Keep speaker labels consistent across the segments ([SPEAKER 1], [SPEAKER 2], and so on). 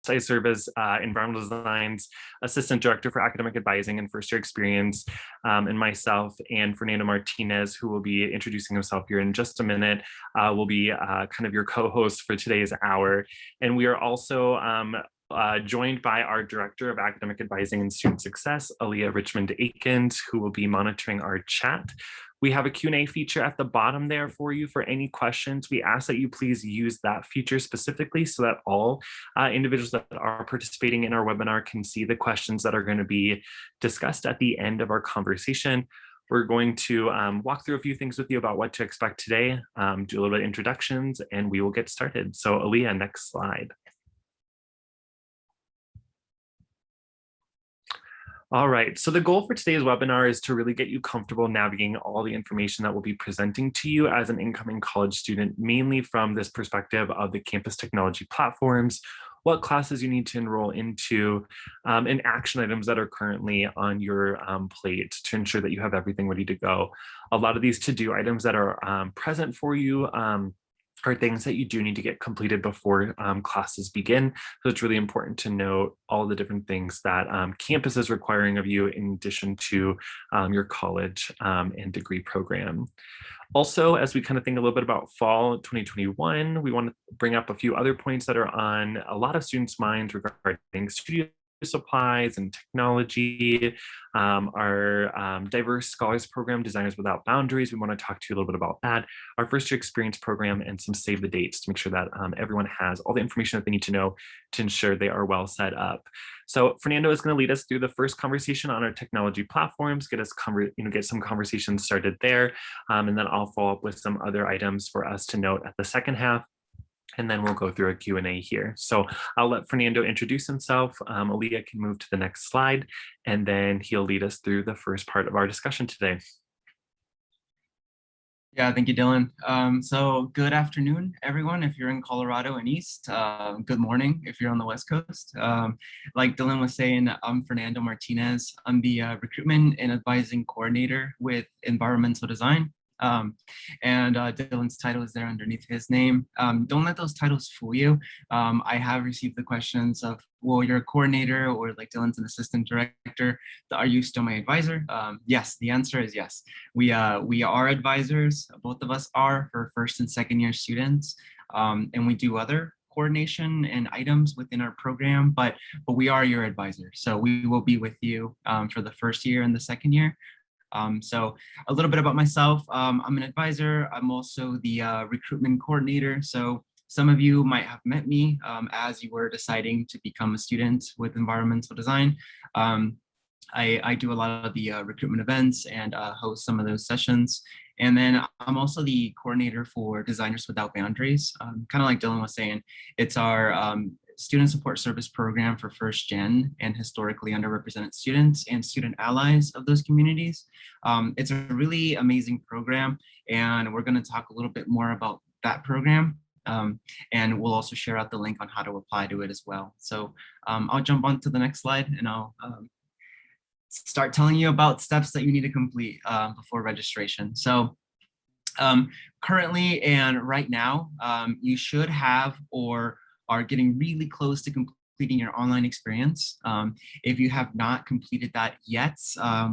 [SPEAKER 1] I serve as Environmental Design's Assistant Director for Academic Advising and First Year Experience, and myself and Fernando Martinez, who will be introducing himself here in just a minute, will be kind of your co-host for today's hour. And we are also joined by our Director of Academic Advising and Student Success, Aaliyah Richmond-Aikens, who will be monitoring our chat. We have a Q&A feature at the bottom there for you for any questions. We ask that you please use that feature specifically so that all individuals that are participating in our webinar can see the questions that are going to be discussed at the end of our conversation. We're going to walk through a few things with you about what to expect today, do a little bit of introductions, and we will get started. So Aaliyah, next slide. All right, so the goal for today's webinar is to really get you comfortable navigating all the information that we'll be presenting to you as an incoming college student, mainly from this perspective of the campus technology platforms, what classes you need to enroll into, and action items that are currently on your plate to ensure that you have everything ready to go. A lot of these to-do items that are present for you are things that you do need to get completed before classes begin. So it's really important to note all the different things that campus is requiring of you in addition to your college and degree program. Also, as we kind of think a little bit about fall 2021, we want to bring up a few other points that are on a lot of students' minds regarding studio supplies and technology, our diverse scholars program, Designers Without Boundaries. We want to talk to you a little bit about that, our first year experience program, and some save the dates to make sure that everyone has all the information that they need to know to ensure they are well set up. So Fernando is going to lead us through the first conversation on our technology platforms, get some conversations started there, and then I'll follow up with some other items for us to note at the second half. And then we'll go through a Q&A here. So I'll let Fernando introduce himself. Aaliyah can move to the next slide, and then he'll lead us through the first part of our discussion today.
[SPEAKER 2] Yeah, thank you, Dylan. So good afternoon, everyone, if you're in Colorado and East. Good morning if you're on the West Coast. Like Dylan was saying, I'm Fernando Martinez. I'm the Recruitment and Advising Coordinator with Environmental Design. And Dylan's title is there underneath his name. Don't let those titles fool you. I have received the questions of, well, you're a coordinator, or like Dylan's an assistant director. Are you still my advisor? Yes, the answer is yes. We are advisors. Both of us are for first and second year students. And we do other coordination and items within our program, but we are your advisor. So we will be with you for the first year and the second year. So a little bit about myself. I'm an advisor. I'm also the recruitment coordinator. So some of you might have met me as you were deciding to become a student with environmental design. I do a lot of the recruitment events and host some of those sessions. And then I'm also the coordinator for Designers Without Boundaries. Kind of like Dylan was saying, it's our student support service program for first gen and historically underrepresented students and student allies of those communities. It's a really amazing program, and we're going to talk a little bit more about that program. And we'll also share out the link on how to apply to it as well. So I'll jump on to the next slide, and I'll start telling you about steps that you need to complete before registration. So currently and right now, you should have or are getting really close to completing your online experience. If you have not completed that yet,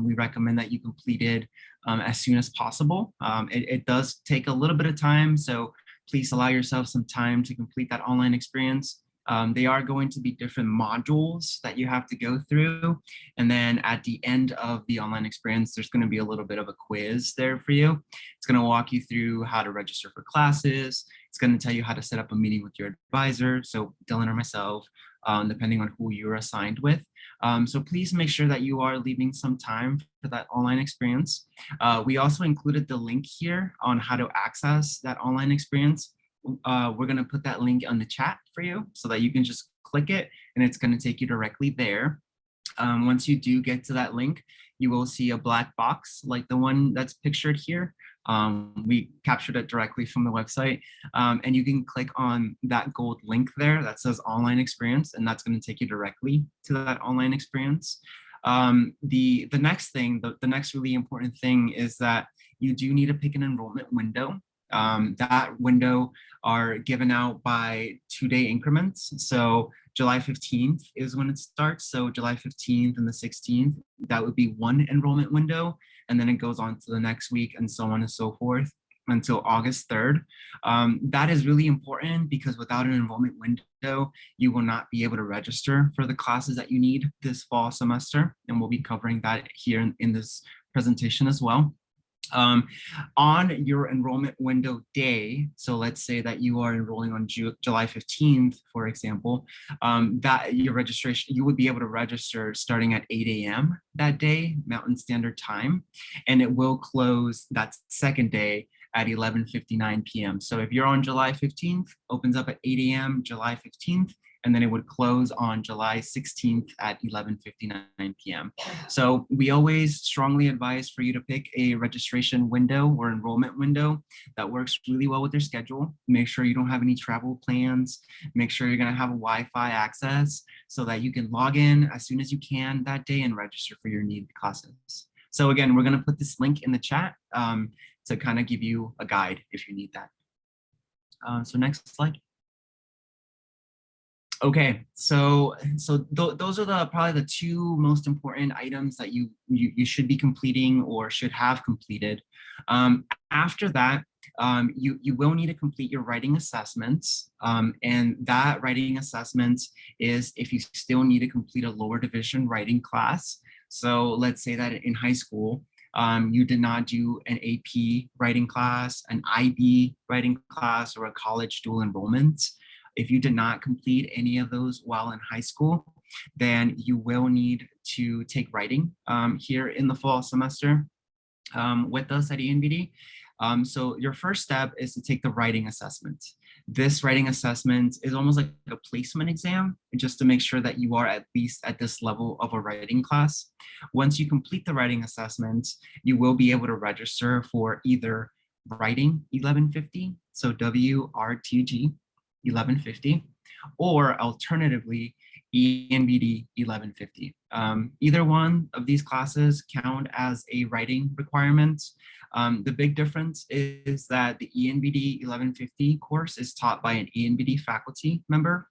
[SPEAKER 2] we recommend that you complete it as soon as possible. It does take a little bit of time, so please allow yourself some time to complete that online experience. They are going to be different modules that you have to go through. And then at the end of the online experience, there's going to be a little bit of a quiz there for you. It's going to walk you through how to register for classes. It's going to tell you how to set up a meeting with your advisor, so Dylan or myself, depending on who you're assigned with. So please make sure that you are leaving some time for that online experience. We also included the link here on how to access that online experience. We're going to put that link on the chat for you so that you can just click it and it's going to take you directly there. Once you do get to that link, you will see a black box like the one that's pictured here. We captured it directly from the website, and you can click on that gold link there that says online experience, and that's going to take you directly to that online experience. The next thing, the next really important thing is that you do need to pick an enrollment window. That window are given out by 2-day increments. So July 15th is when it starts. So July 15th and the 16th, that would be one enrollment window. And then it goes on to the next week and so on and so forth until August 3rd. That is really important because without an enrollment window, you will not be able to register for the classes that you need this fall semester. And we'll be covering that here in this presentation as well. On your enrollment window day, so let's say that you are enrolling on July 15th, for example, that your registration, you would be able to register starting at 8 a.m. that day, Mountain Standard Time, and it will close that second day at 11:59 p.m. So if you're on July 15th, opens up at 8 a.m. July 15th, and then it would close on July 16th at 11:59 p.m. So we always strongly advise for you to pick a registration window or enrollment window that works really well with your schedule. Make sure you don't have any travel plans. Make sure you're gonna have Wi-Fi access so that you can log in as soon as you can that day and register for your needed classes. So again, we're gonna put this link in the chat to kind of give you a guide if you need that. So next slide. Okay, so those are probably the two most important items that you should be completing or should have completed. After that, you will need to complete your writing assessments, and that writing assessment is if you still need to complete a lower division writing class. So let's say that in high school, you did not do an AP writing class, an IB writing class, or a college dual enrollment. If you did not complete any of those while in high school, then you will need to take writing here in the fall semester with us at ENVD. So your first step is to take the writing assessment. This writing assessment is almost like a placement exam, just to make sure that you are at least at this level of a writing class. Once you complete the writing assessment, you will be able to register for either writing 1150, so WRTG 1150, or alternatively, ENVD 1150. Either one of these classes count as a writing requirement. The big difference is that the ENVD 1150 course is taught by an ENVD faculty member.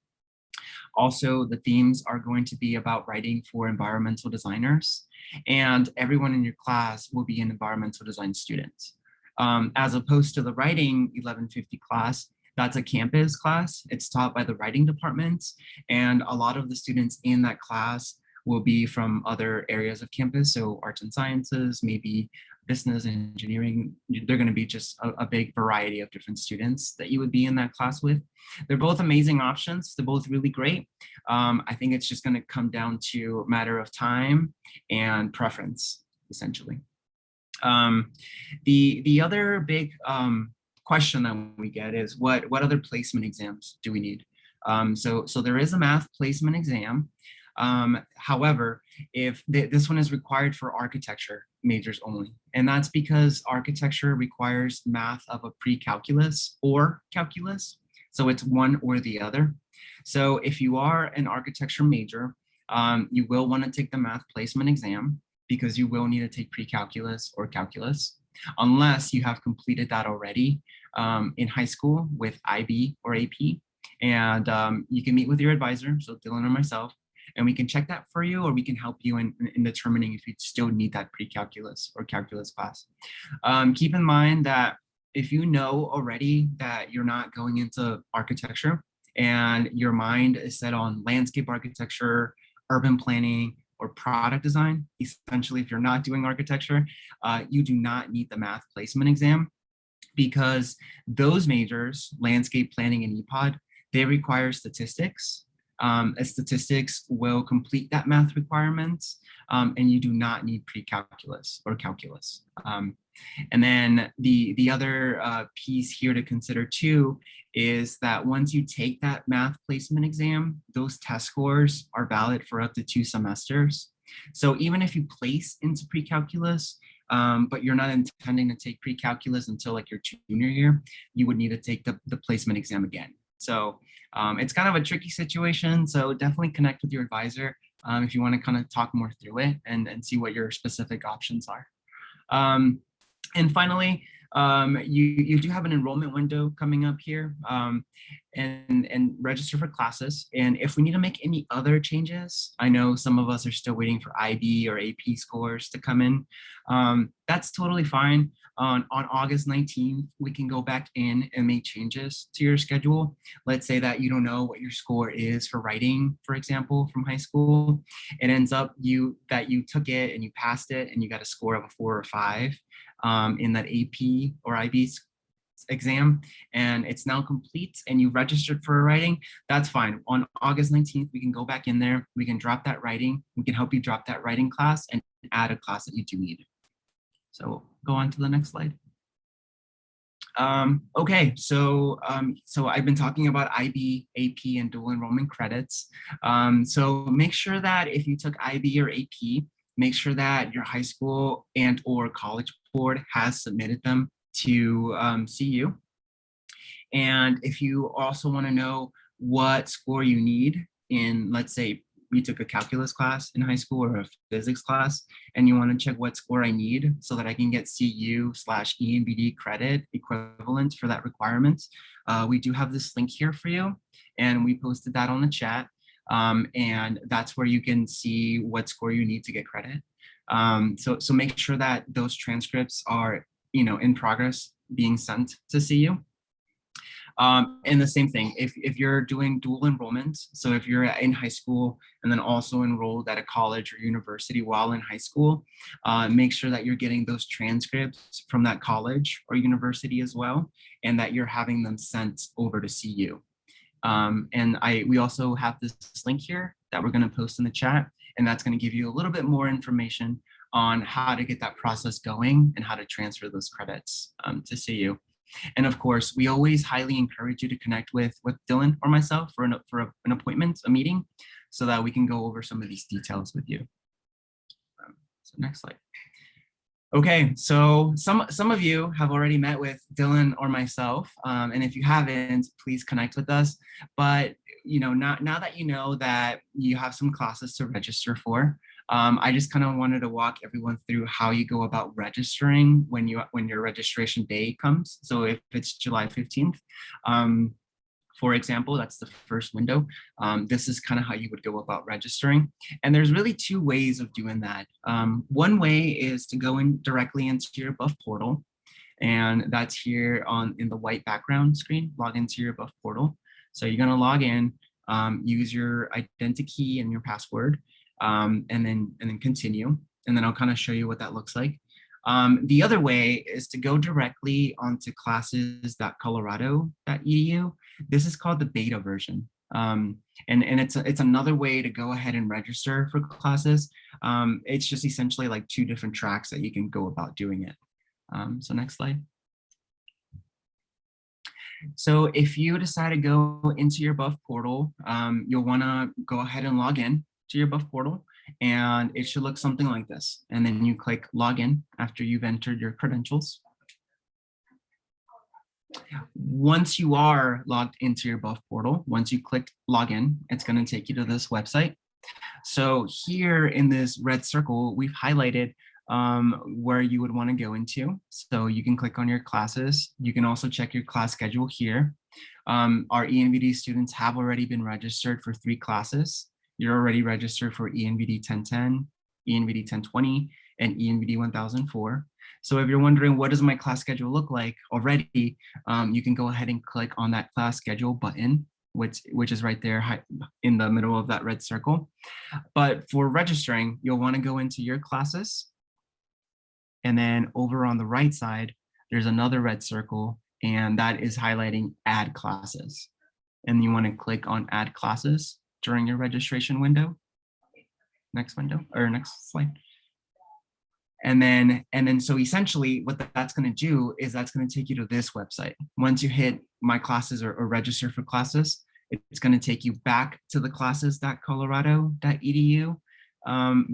[SPEAKER 2] Also, the themes are going to be about writing for environmental designers, and everyone in your class will be an environmental design student. As opposed to the writing 1150 class, that's a campus class. It's taught by the writing department, and a lot of the students in that class will be from other areas of campus, so arts and sciences, maybe business, engineering. They're going to be just a big variety of different students that you would be in that class with. They're both amazing options. They're both really great. I think it's just going to come down to a matter of time and preference, essentially. The other big question that we get is what other placement exams do we need? So there is a math placement exam. However, if this one is required for architecture majors only, and that's because architecture requires math of a pre-calculus or calculus. So it's one or the other. So if you are an architecture major, you will want to take the math placement exam because you will need to take pre-calculus or calculus, unless you have completed that already in high school with IB or AP. And you can meet with your advisor, so Dylan or myself, and we can check that for you, or we can help you in determining if you still need that pre-calculus or calculus class. Keep in mind that if you know already that you're not going into architecture and your mind is set on landscape architecture, urban planning, or product design, essentially if you're not doing architecture, you do not need the math placement exam, because those majors, landscape planning and EPOD, they require statistics. Statistics will complete that math requirement, and you do not need pre-calculus or calculus. And then the other piece here to consider too is that once you take that math placement exam, those test scores are valid for up to 2 semesters. So even if you place into pre-calculus, but you're not intending to take pre-calculus until like your junior year, you would need to take the placement exam again. So it's kind of a tricky situation. So definitely connect with your advisor if you want to kind of talk more through it and see what your specific options are. And finally, you do have an enrollment window coming up here, and register for classes. And if we need to make any other changes, I know some of us are still waiting for IB or AP scores to come in. That's totally fine. On August 19th, we can go back in and make changes to your schedule. Let's say that you don't know what your score is for writing, for example, from high school. It ends up that you took it and you passed it and you got a score of a 4 or 5 in that AP or IB exam, and it's now complete and you registered for a writing. That's fine. On August 19th, we can go back in there, we can drop that writing, we can help you drop that writing class and add a class that you do need. So go on to the next slide. Okay, so I've been talking about IB, AP, and dual enrollment credits. So make sure that if you took IB or AP, make sure that your high school and or college board has submitted them to CU. And if you also want to know what score you need in, let's say, you took a calculus class in high school or a physics class, and you want to check what score I need so that I can get CU/ENVD credit equivalent for that requirement, we do have this link here for you, and we posted that on the chat. And that's where you can see what score you need to get credit. So make sure that those transcripts are, in progress being sent to CU. And the same thing, if you're doing dual enrollment, so if you're in high school and then also enrolled at a college or university while in high school, make sure that you're getting those transcripts from that college or university as well, and that you're having them sent over to CU. And we also have this link here that we're going to post in the chat, and that's going to give you a little bit more information on how to get that process going and how to transfer those credits to CU. And of course, we always highly encourage you to connect with Dylan or myself for an appointment, a meeting, so that we can go over some of these details with you. So next slide. Okay, so some of you have already met with Dylan or myself, and if you haven't, please connect with us. But now that you know that you have some classes to register for, I just kind of wanted to walk everyone through how you go about registering when your registration day comes. So if it's July 15th, for example, that's the first window. This is kind of how you would go about registering. And there's really two ways of doing that. One way is to go in directly into your Buff portal. And that's here in the white background screen, log into your Buff portal. So you're gonna log in, use your identity key and your password, and then continue. And then I'll kind of show you what that looks like. The other way is to go directly onto classes.colorado.edu. This is called the beta version. And it's another way to go ahead and register for classes. It's just essentially like two different tracks that you can go about doing it. So next slide. So if you decide to go into your Buff portal, you'll want to go ahead and log in to your Buff portal, and it should look something like this. And then you click login after you've entered your credentials. Once you are logged into your Buff portal, once you click login, it's going to take you to this website. So here in this red circle, we've highlighted where you would want to go into. So you can click on your classes. You can also check your class schedule here. Our ENVD students have already been registered for 3 classes. You're already registered for ENVD 1010, ENVD 1020, and ENVD 1004. So if you're wondering what does my class schedule look like already, you can go ahead and click on that class schedule button, which is right there in the middle of that red circle. But for registering, you'll want to go into your classes. And then over on the right side, there's another red circle, and that is highlighting add classes. And you want to click on add classes during your registration window. Next window, or next slide. And then so essentially what that's going to do is that's going to take you to this website. Once you hit my classes or register for classes, it's going to take you back to the classes.colorado.edu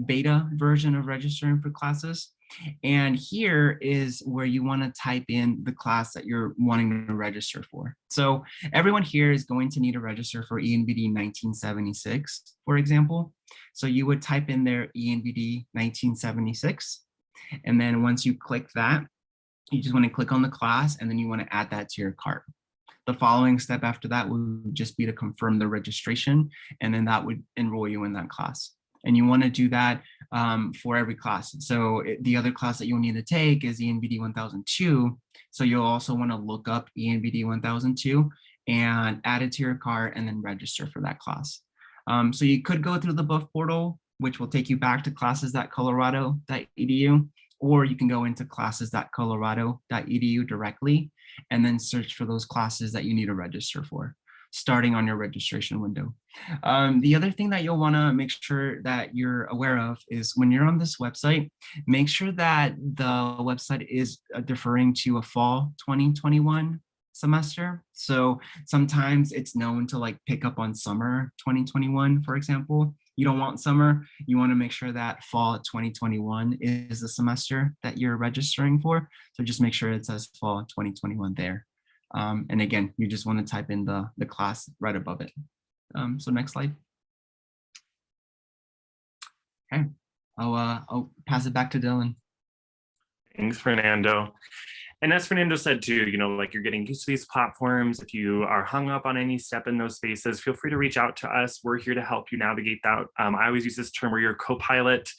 [SPEAKER 2] beta version of registering for classes. And here is where you want to type in the class that you're wanting to register for. So everyone here is going to need to register for ENVD 1976, for example. So you would type in there ENVD 1976. And then once you click that, You just want to click on the class and then you want to add that to your cart. The following step after that would just be to confirm the registration, and then that would enroll you in that class. And you want to do that for every class. So the other class that you'll need to take is ENVD 1002. So you'll also want to look up ENVD 1002 and add it to your cart and then register for that class. So you could go through the BUF portal, which will take you back to classes.colorado.edu, or you can go into classes.colorado.edu directly and then search for those classes that you need to register for, starting on your registration window. The other thing that you'll want to make sure that you're aware of is when you're on this website, make sure that the website is deferring to a fall 2021 semester. So sometimes it's known to like pick up on summer 2021, for example. You don't want summer. You want to make sure that fall 2021 is the semester that you're registering for. So just make sure it says fall 2021 there. And again, you just want to type in the class right above it. So next slide. Okay, I'll pass it back to Dylan.
[SPEAKER 1] Thanks, Fernando. And as Fernando said too, like you're getting used to these platforms. If you are hung up on any step in those spaces, feel free to reach out to us. We're here to help you navigate that. I always use this term where you're a co-pilot.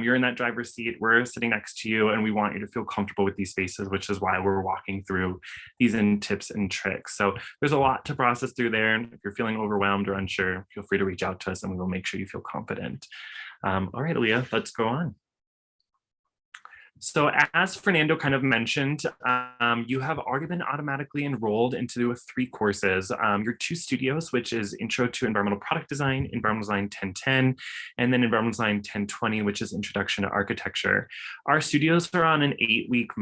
[SPEAKER 1] You're in that driver's seat. We're sitting next to you, and we want you to feel comfortable with these spaces, which is why we're walking through these tips and tricks. So there's a lot to process through there. And if you're feeling overwhelmed or unsure, feel free to reach out to us, and we will make sure you feel confident. All right, Aaliyah, let's go on. So as Fernando kind of mentioned, you have already been automatically enrolled into 3 courses. Your 2 studios, which is Intro to Environmental Product Design, Environmental Design 1010, and then Environmental Design 1020, which is Introduction to Architecture. Our studios are on an 8-week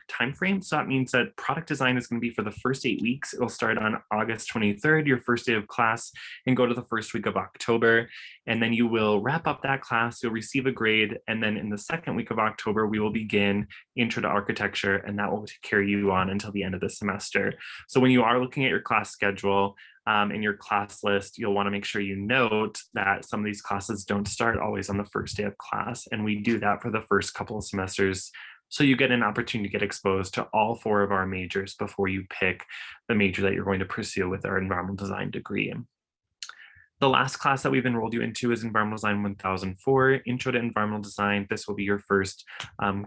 [SPEAKER 1] time frame. So that means that product design is going to be for the first 8 weeks. It'll start on August 23rd, your first day of class, and go to the first week of October. And then you will wrap up that class, you'll receive a grade, and then in the second week of October, we will begin Intro to Architecture, and that will carry you on until the end of the semester. So when you are looking at your class schedule and your class list, you'll want to make sure you note that some of these classes don't start always on the first day of class, and we do that for the first couple of semesters. So you get an opportunity to get exposed to all 4 of our majors before you pick the major that you're going to pursue with our environmental design degree. The last class that we've enrolled you into is Environmental Design 1004, Intro to Environmental Design. This will be your first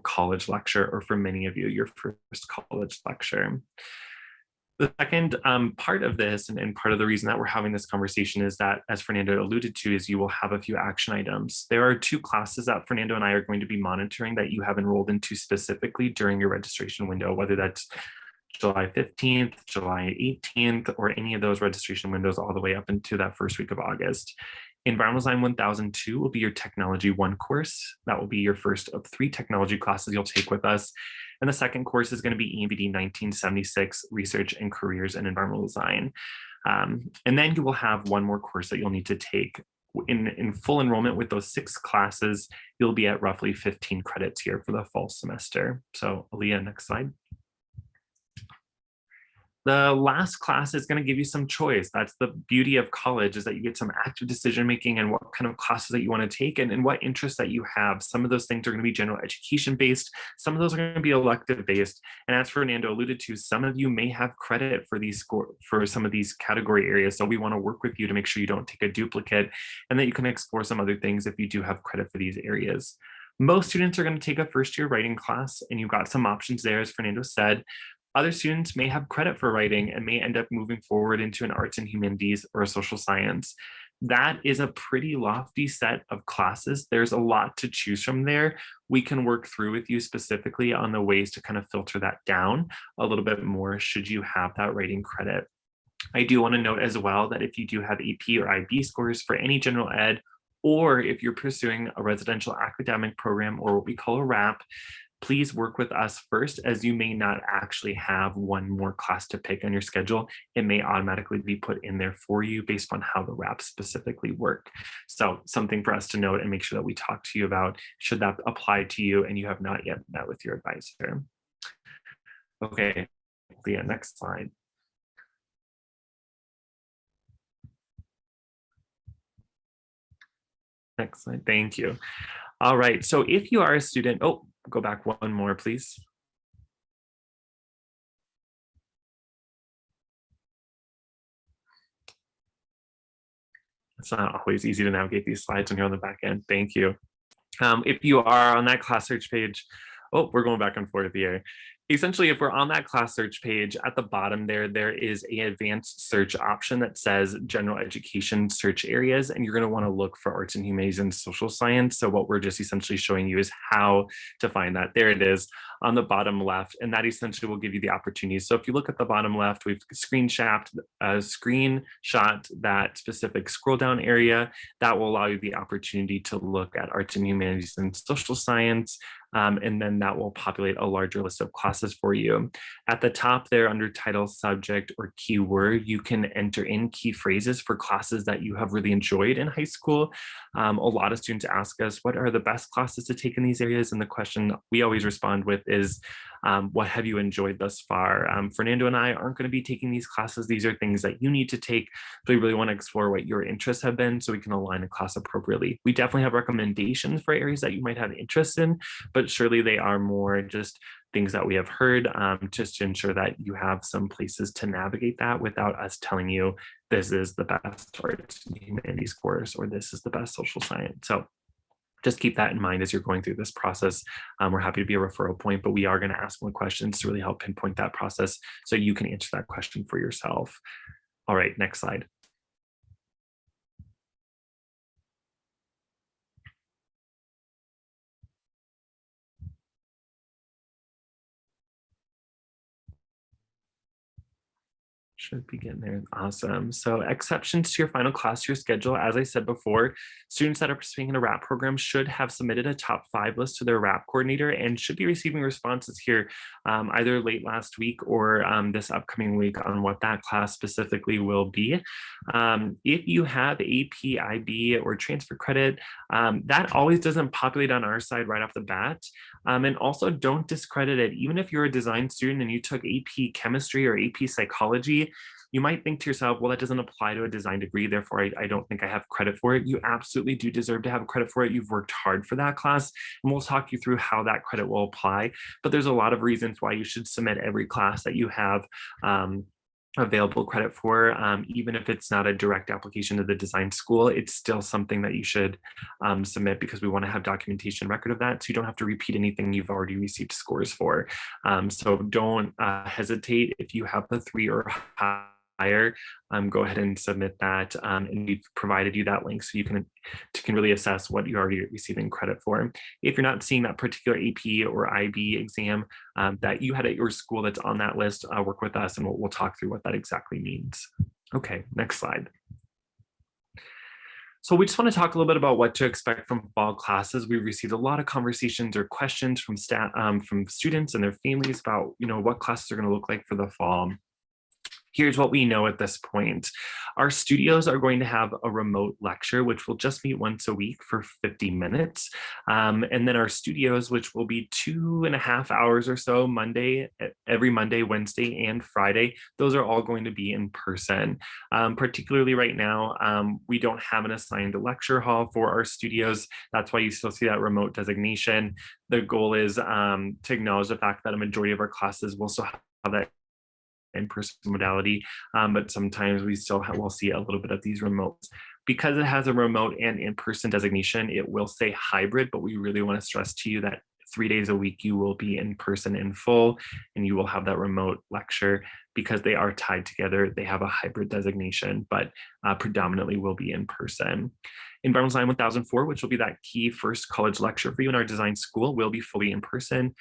[SPEAKER 1] college lecture, or for many of you, your first college lecture. The second part of this, and part of the reason that we're having this conversation, is that, as Fernando alluded to, is you will have a few action items. There are 2 classes that Fernando and I are going to be monitoring that you have enrolled into specifically during your registration window, whether that's July 15th, July 18th, or any of those registration windows all the way up into that first week of August. Environmental Design 1002 will be your Technology 1 course. That will be your first of 3 technology classes you'll take with us. And the second course is going to be ENVD 1976, Research and Careers in Environmental Design. And then you will have 1 more course that you'll need to take. In full enrollment with those 6 classes, you'll be at roughly 15 credits here for the fall semester. So Aaliyah, next slide. The last class is going to give you some choice. That's the beauty of college, is that you get some active decision making and what kind of classes that you want to take and what interests that you have. Some of those things are going to be general education based. Some of those are going to be elective based. And as Fernando alluded to, some of you may have credit for some of these category areas. So we want to work with you to make sure you don't take a duplicate, and that you can explore some other things if you do have credit for these areas. Most students are going to take a first year writing class, and you've got some options there, as Fernando said. Other students may have credit for writing and may end up moving forward into an arts and humanities or a social science. That is a pretty lofty set of classes. There's a lot to choose from there. We can work through with you specifically on the ways to kind of filter that down a little bit more should you have that writing credit. I do want to note as well that if you do have AP or IB scores for any general ed, or if you're pursuing a residential academic program or what we call a RAP, please work with us first, as you may not actually have 1 more class to pick on your schedule. It may automatically be put in there for you based on how the RAPs specifically work. So something for us to note and make sure that we talk to you about, should that apply to you and you have not yet met with your advisor. Okay, Leah, next slide. Next slide, thank you. All right, so if you are a student, go back 1 more, please. It's not always easy to navigate these slides when you're on the back end. Thank you. If you are on that class search page, oh, we're going back and forth here. Essentially, if we're on that class search page, at the bottom there is an advanced search option that says general education search areas, and you're going to want to look for arts and humanities and social science. So what we're just essentially showing you is how to find that. There it is on the bottom left, and that essentially will give you the opportunities. So if you look at the bottom left, we've screenshot that specific scroll down area. That will allow you the opportunity to look at arts and humanities and social science. And then that will populate a larger list of classes for you. At the top there under title, subject, or keyword, you can enter in key phrases for classes that you have really enjoyed in high school. A lot of students ask us, what are the best classes to take in these areas? And the question we always respond with is, what have you enjoyed thus far? Fernando and I aren't going to be taking these classes. These are things that you need to take. So we really want to explore what your interests have been so we can align a class appropriately. We definitely have recommendations for areas that you might have interest in, but surely they are more just things that we have heard, just to ensure that you have some places to navigate that without us telling you this is the best arts and humanities course or this is the best social science. So just keep that in mind as you're going through this process. We're happy to be a referral point, but we are going to ask more questions to really help pinpoint that process so you can answer that question for yourself. All right, next slide. Should be getting there. Awesome. So exceptions to your final class year schedule, as I said before, students that are participating in a RAP program should have submitted a top 5 list to their RAP coordinator and should be receiving responses here either late last week or this upcoming week on what that class specifically will be. If you have AP, IB, or transfer credit, that always doesn't populate on our side right off the bat. And also don't discredit it. Even if you're a design student and you took AP chemistry or AP psychology, you might think to yourself, well, that doesn't apply to a design degree, therefore I don't think I have credit for it. You absolutely do deserve to have credit for it. You've worked hard for that class, and we'll talk you through how that credit will apply. But there's a lot of reasons why you should submit every class that you have available credit for, even if it's not a direct application to the design school, it's still something that you should submit because we want to have documentation record of that, so you don't have to repeat anything you've already received scores for. So don't hesitate if you have the 3 or higher, go ahead and submit that, and we've provided you that link so you can really assess what you're already receiving credit for. If you're not seeing that particular AP or IB exam that you had at your school that's on that list, work with us and we'll talk through what that exactly means. Okay, next slide. So we just want to talk a little bit about what to expect from fall classes. We've received a lot of conversations or questions from from students and their families about, what classes are going to look like for the fall. Here's what we know at this point. Our studios are going to have a remote lecture, which will just meet once a week for 50 minutes. And then our studios, which will be 2.5 hours or so every Monday, Wednesday, and Friday, those are all going to be in person. Particularly right now, we don't have an assigned lecture hall for our studios. That's why you still see that remote designation. The goal is to acknowledge the fact that a majority of our classes will still have that in-person modality, but sometimes we'll see a little bit of these remotes. Because it has a remote and in-person designation, it will say hybrid, but we really want to stress to you that 3 days a week you will be in person in full, and you will have that remote lecture. Because they are tied together, they have a hybrid designation, but predominantly will be in person. Environmental Design 1004, which will be that key first college lecture for you in our design school, will be fully in person.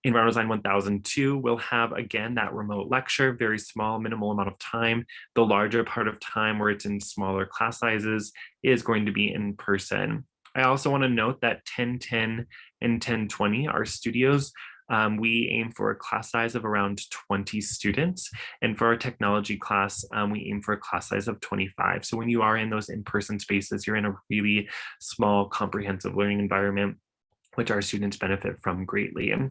[SPEAKER 1] Environmental Design 1002 will have, again, that remote lecture, very small, minimal amount of time. The larger part of time where it's in smaller class sizes is going to be in person. I also want to note that 1010 and 1020, our studios, we aim for a class size of around 20 students. And for our technology class, we aim for a class size of 25. So when you are in those in-person spaces, you're in a really small, comprehensive learning environment, which our students benefit from greatly. And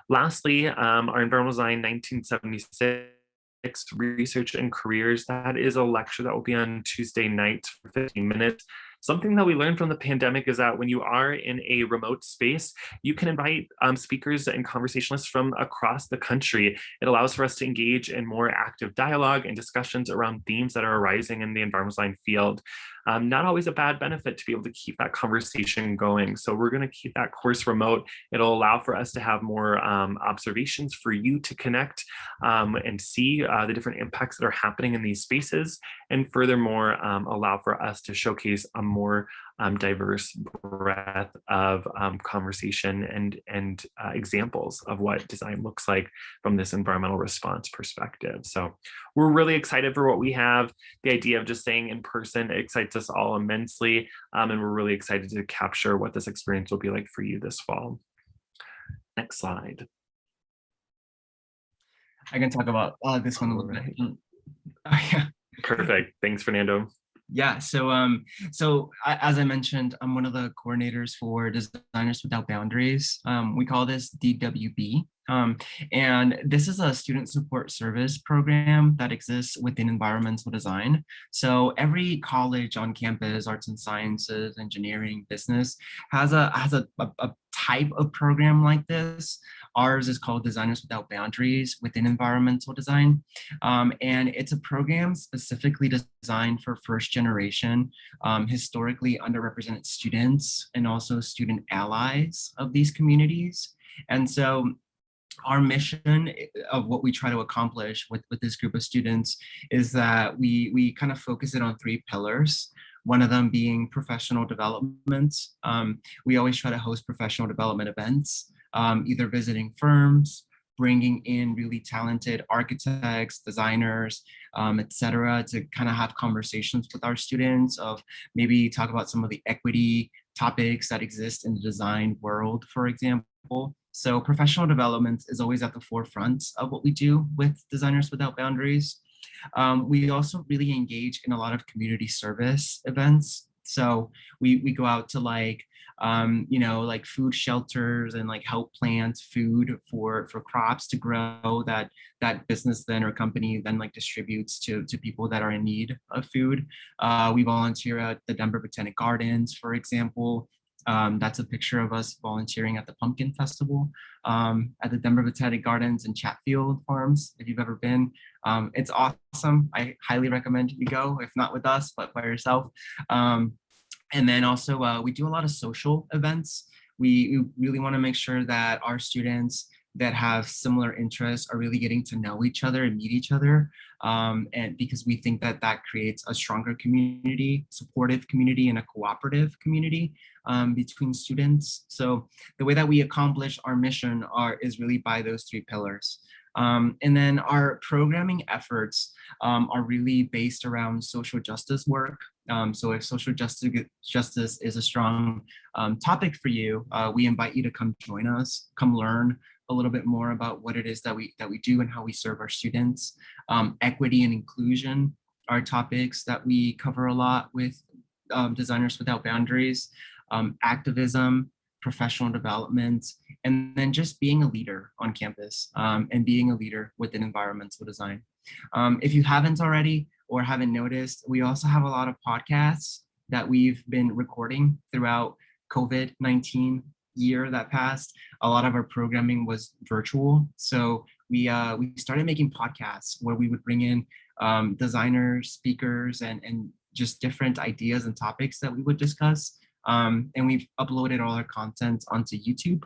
[SPEAKER 1] lastly, our Environmental Design 1976 Research and Careers, that is a lecture that will be on Tuesday nights for 15 minutes. Something that we learned from the pandemic is that when you are in a remote space, you can invite speakers and conversationalists from across the country. It allows for us to engage in more active dialogue and discussions around themes that are arising in the environmental design field. not always a bad benefit to be able to keep that conversation going. So we're going to keep that course remote. It'll allow for us to have more observations for you to connect and see the different impacts that are happening in these spaces, and furthermore, allow for us to showcase a more diverse breadth of conversation and examples of what design looks like from this environmental response perspective. So we're really excited for what we have. The idea of just staying in person excites us all immensely, and we're really excited to capture what this experience will be like for you this fall. Next slide.
[SPEAKER 2] I can talk about this one a little bit.
[SPEAKER 1] Yeah. Perfect. Thanks, Fernando.
[SPEAKER 2] Yeah, so as I mentioned, I'm one of the coordinators for Designers Without Boundaries. We call this DWB. And this is a student support service program that exists within environmental design. So every college on campus, arts and sciences, engineering, business, has a type of program like this. Ours is called Designers Without Boundaries within environmental design. And it's a program specifically designed for first generation, historically underrepresented students and also student allies of these communities. And so our mission of what we try to accomplish with this group of students is that we kind of focus it on 3 pillars. One of them being professional development. We always try to host professional development events, either visiting firms, bringing in really talented architects, designers, etc., to kind of have conversations with our students of maybe talk about some of the equity topics that exist in the design world, for example. So professional development is always at the forefront of what we do with Designers Without Boundaries. We also really engage in a lot of community service events. So we go out to like like shelters and like help plant food for crops to grow that business then or company then like distributes to people that are in need of food. We volunteer at the Denver Botanic Gardens, for example. That's a picture of us volunteering at the Pumpkin Festival at the Denver Botanic Gardens and Chatfield Farms, if you've ever been. It's awesome. I highly recommend you go, if not with us, but by yourself. And then also we do a lot of social events. We really want to make sure that our students that have similar interests are really getting to know each other and meet each other. And because we think that that creates a stronger community, supportive community, and a cooperative community between students. So the way that we accomplish our mission is really by those 3 pillars. And then our programming efforts are really based around social justice work. So if social justice is a strong topic for you, we invite you to come join us, come learn a little bit more about what it is that we do and how we serve our students. Equity and inclusion are topics that we cover a lot with Designers Without Boundaries. Activism, professional development, and then just being a leader on campus and being a leader within environmental design. If you haven't already or haven't noticed, we also have a lot of podcasts that we've been recording throughout COVID-19 year that passed. A lot of our programming was virtual. So we started making podcasts where we would bring in designers, speakers, and just different ideas and topics that we would discuss. And we've uploaded all our content onto YouTube.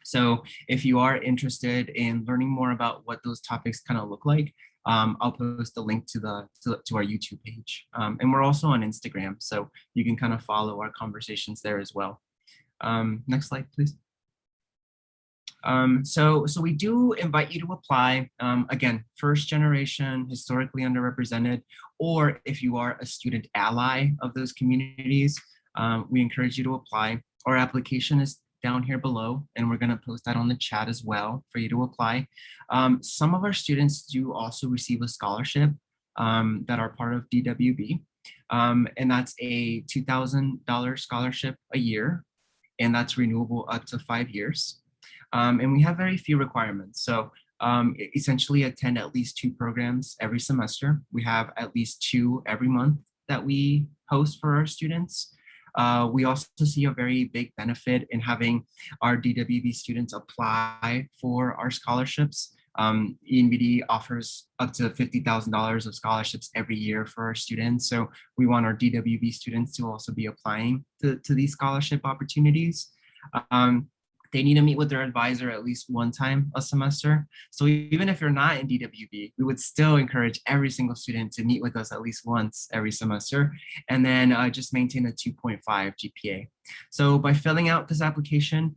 [SPEAKER 2] So if you are interested in learning more about what those topics kind of look like, I'll post a link to our YouTube page. And we're also on Instagram, so you can kind of follow our conversations there as well. Next slide, please. So we do invite you to apply. Again, first generation, historically underrepresented, or if you are a student ally of those communities, we encourage you to apply. Our application is down here below, and we're going to post that on the chat as well for you to apply. Some of our students do also receive a scholarship that are part of DWB, and that's a $2,000 scholarship a year, and that's renewable up to 5 years. And we have very few requirements. So essentially attend at least 2 programs every semester. We have at least 2 every month that we host for our students. We also see a very big benefit in having our DWB students apply for our scholarships. ENVD offers up to $50,000 of scholarships every year for our students. So we want our DWB students to also be applying to these scholarship opportunities. They need to meet with their advisor at least one time a semester. So even if you're not in DWB, we would still encourage every single student to meet with us at least once every semester, and then just maintain a 2.5 GPA. So by filling out this application,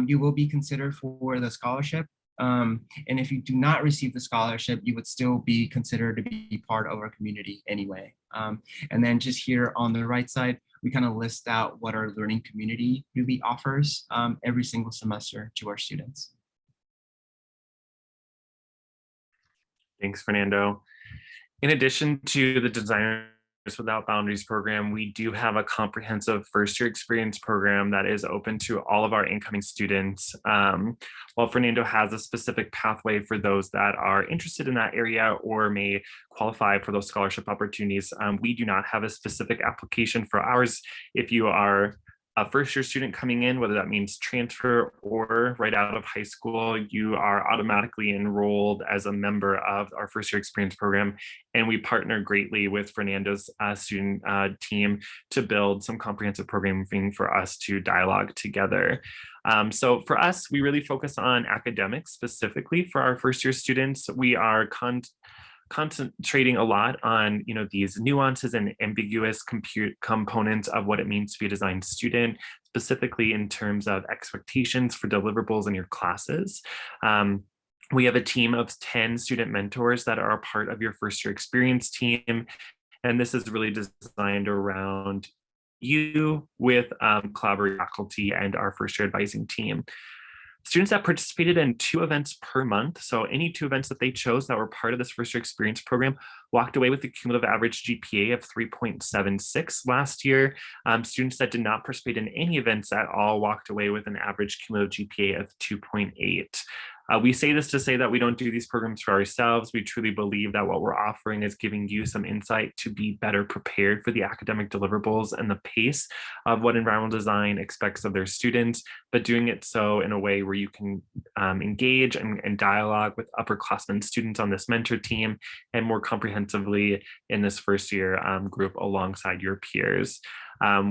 [SPEAKER 2] you will be considered for the scholarship. And if you do not receive the scholarship, you would still be considered to be part of our community anyway. And then just here on the right side, we kind of list out what our learning community really offers every single semester to our students.
[SPEAKER 1] Thanks, Fernando. In addition to the Designers Without Boundaries program, we do have a comprehensive first-year experience program that is open to all of our incoming students. While Fernando has a specific pathway for those that are interested in that area or may qualify for those scholarship opportunities, we do not have a specific application for ours. If you are a first-year student coming in, whether that means transfer or right out of high school, you are automatically enrolled as a member of our first-year experience program. And we partner greatly with Fernando's student team to build some comprehensive programming for us to dialogue together. So for us, we really focus on academics specifically for our first-year students. We are concentrating a lot on these nuances and ambiguous components of what it means to be a design student, specifically in terms of expectations for deliverables in your classes. We have a team of 10 student mentors that are a part of your first year experience team, and this is really designed around you with collaborating faculty and our first year advising team. Students that participated in 2 events per month, so any 2 events that they chose that were part of this first year experience program, walked away with a cumulative average GPA of 3.76 last year. Students that did not participate in any events at all walked away with an average cumulative GPA of 2.8. We say this to say that we don't do these programs for ourselves. We truly believe that what we're offering is giving you some insight to be better prepared for the academic deliverables and the pace of what environmental design expects of their students, but doing it so in a way where you can engage and dialogue with upperclassmen students on this mentor team and more comprehensively in this first year group alongside your peers.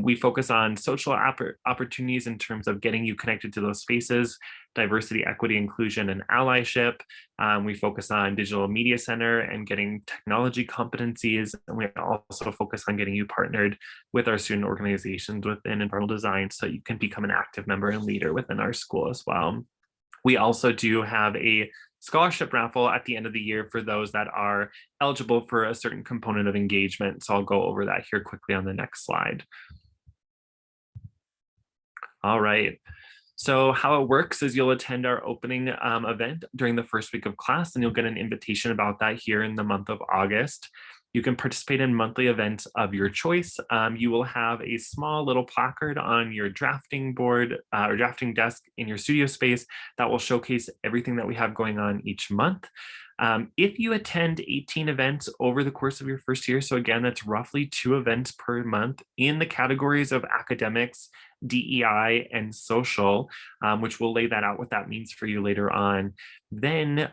[SPEAKER 1] We focus on social opportunities in terms of getting you connected to those spaces, diversity, equity, inclusion, and allyship. We focus on digital media center and getting technology competencies. And we also focus on getting you partnered with our student organizations within environmental design so you can become an active member and leader within our school as well. We also do have a scholarship raffle at the end of the year for those that are eligible for a certain component of engagement. So I'll go over that here quickly on the next slide. All right. So how it works is you'll attend our opening event during the first week of class, and you'll get an invitation about that here in the month of August. You can participate in monthly events of your choice. You will have a small little placard on your drafting board or drafting desk in your studio space that will showcase everything that we have going on each month. If you attend 18 events over the course of your first year, so again, that's roughly 2 events per month in the categories of academics, DEI, and social, which we'll lay that out what that means for you later on, then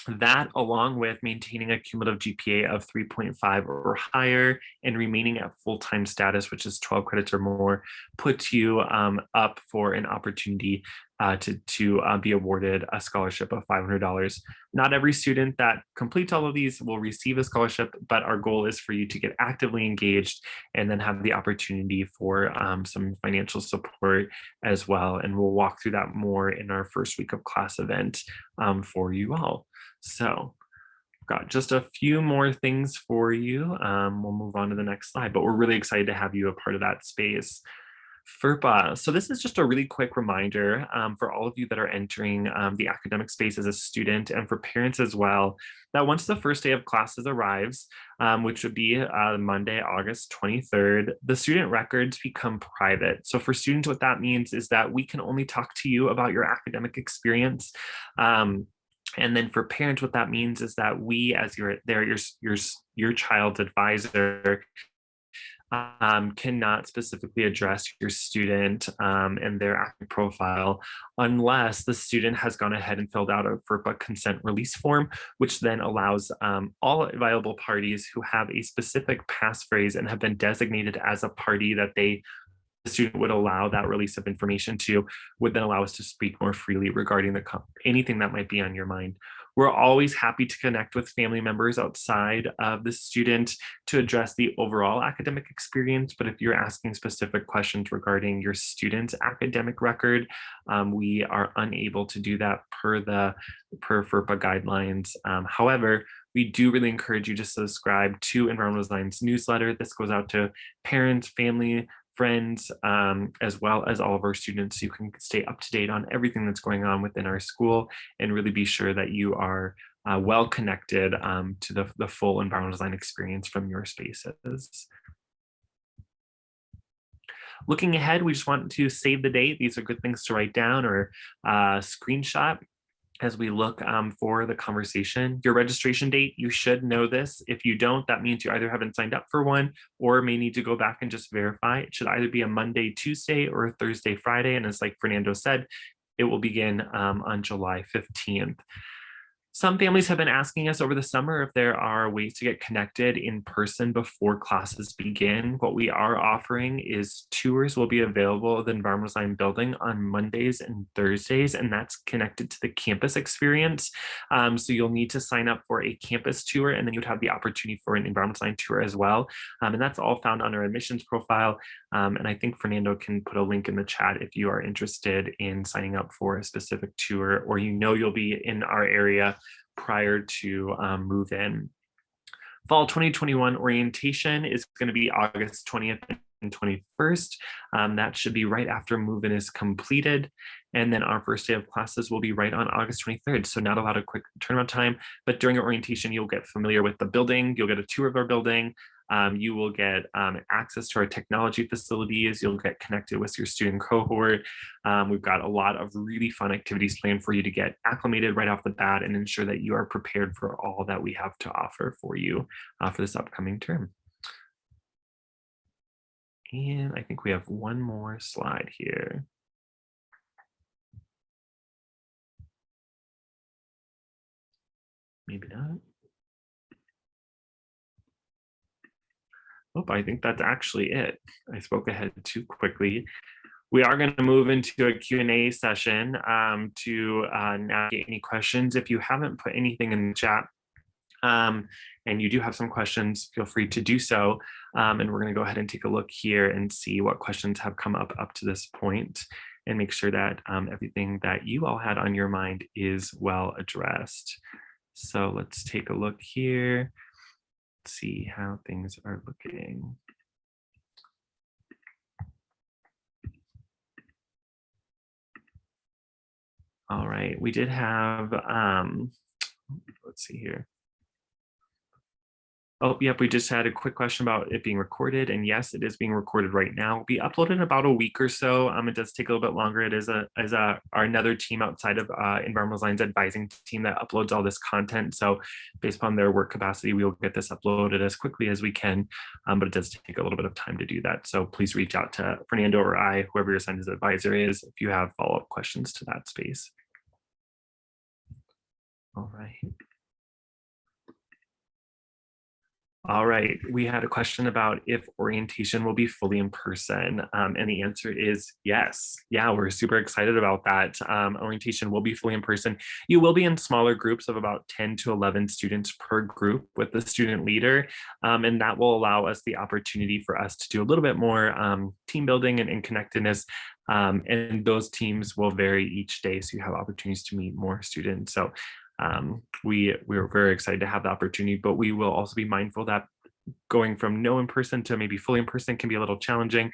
[SPEAKER 1] that, along with maintaining a cumulative GPA of 3.5 or higher and remaining at full-time status, which is 12 credits or more, puts you up for an opportunity to be awarded a scholarship of $500. Not every student that completes all of these will receive a scholarship, but our goal is for you to get actively engaged and then have the opportunity for some financial support as well. And we'll walk through that more in our first week of class event for you all. So got just a few more things for you. We'll move on to the next slide, but we're really excited to have you a part of that space. FERPA. So this is just a really quick reminder for all of you that are entering the academic space as a student and for parents as well, that once the first day of classes arrives, which would be Monday, August 23rd, the student records become private. So for students, what that means is that we can only talk to you about your academic experience. And then for parents, what that means is that we, as your child's advisor, cannot specifically address your student and their academic profile unless the student has gone ahead and filled out a FERPA consent release form, which then allows all available parties who have a specific passphrase and have been designated as a party that the student would allow that release of information to, would then allow us to speak more freely regarding anything that might be on your mind. We're always happy to connect with family members outside of the student to address the overall academic experience. But if you're asking specific questions regarding your student's academic record, we are unable to do that per FERPA guidelines. However, we do really encourage you to subscribe to Environmental Design's newsletter. This goes out to parents, family, friends, as well as all of our students. You can stay up to date on everything that's going on within our school and really be sure that you are well connected to the full environmental design experience from your spaces. Looking ahead, we just want to save the date. These are good things to write down or screenshot as we look for the conversation. Your registration date, you should know this. If you don't, that means you either haven't signed up for one or may need to go back and just verify. It should either be a Monday, Tuesday, or a Thursday, Friday. And as like Fernando said, it will begin on July 15th. Some families have been asking us over the summer if there are ways to get connected in person before classes begin. What we are offering is tours will be available at the Environmental Design Building on Mondays and Thursdays, and that's connected to the campus experience. So you'll need to sign up for a campus tour, and then you'd have the opportunity for an environmental design tour as well. And that's all found on our admissions profile. And I think Fernando can put a link in the chat if you are interested in signing up for a specific tour, or you'll be in our area prior to move in. Fall 2021 orientation is going to be August 20th and 21st. That should be right after move-in is completed. And then our first day of classes will be right on August 23rd. So not a lot of quick turnaround time, but during orientation, you'll get familiar with the building. You'll get a tour of our building. You will get access to our technology facilities. You'll get connected with your student cohort. We've got a lot of really fun activities planned for you to get acclimated right off the bat and ensure that you are prepared for all that we have to offer for you for this upcoming term. And I think we have one more slide here. Maybe not. Oh, I think that's actually it. I spoke ahead too quickly. We are going to move into a Q&A session to navigate any questions. If you haven't put anything in the chat and you do have some questions, feel free to do so. And we're going to go ahead and take a look here and see what questions have come up to this point and make sure that everything that you all had on your mind is well addressed. So let's take a look here. See how things are looking. All right, we did have, let's see here. Oh, yep, we just had a quick question about it being recorded, and yes, it is being recorded right now. It'll be uploaded in about a week or so. It does take a little bit longer. It is our another team outside of Environmental Design's advising team that uploads all this content. So based upon their work capacity, we will get this uploaded as quickly as we can, but it does take a little bit of time to do that. So please reach out to Fernando or I, whoever your assigned as advisor is, if you have follow-up questions to that space. All right. All right, we had a question about if orientation will be fully in person, and the answer is yes. Yeah, we're super excited about that. Orientation will be fully in person. You will be in smaller groups of about 10 to 11 students per group with the student leader, and that will allow us the opportunity for us to do a little bit more team building and connectedness. And those teams will vary each day, so you have opportunities to meet more students. So we're very excited to have the opportunity, but we will also be mindful that going from no in person to maybe fully in person can be a little challenging.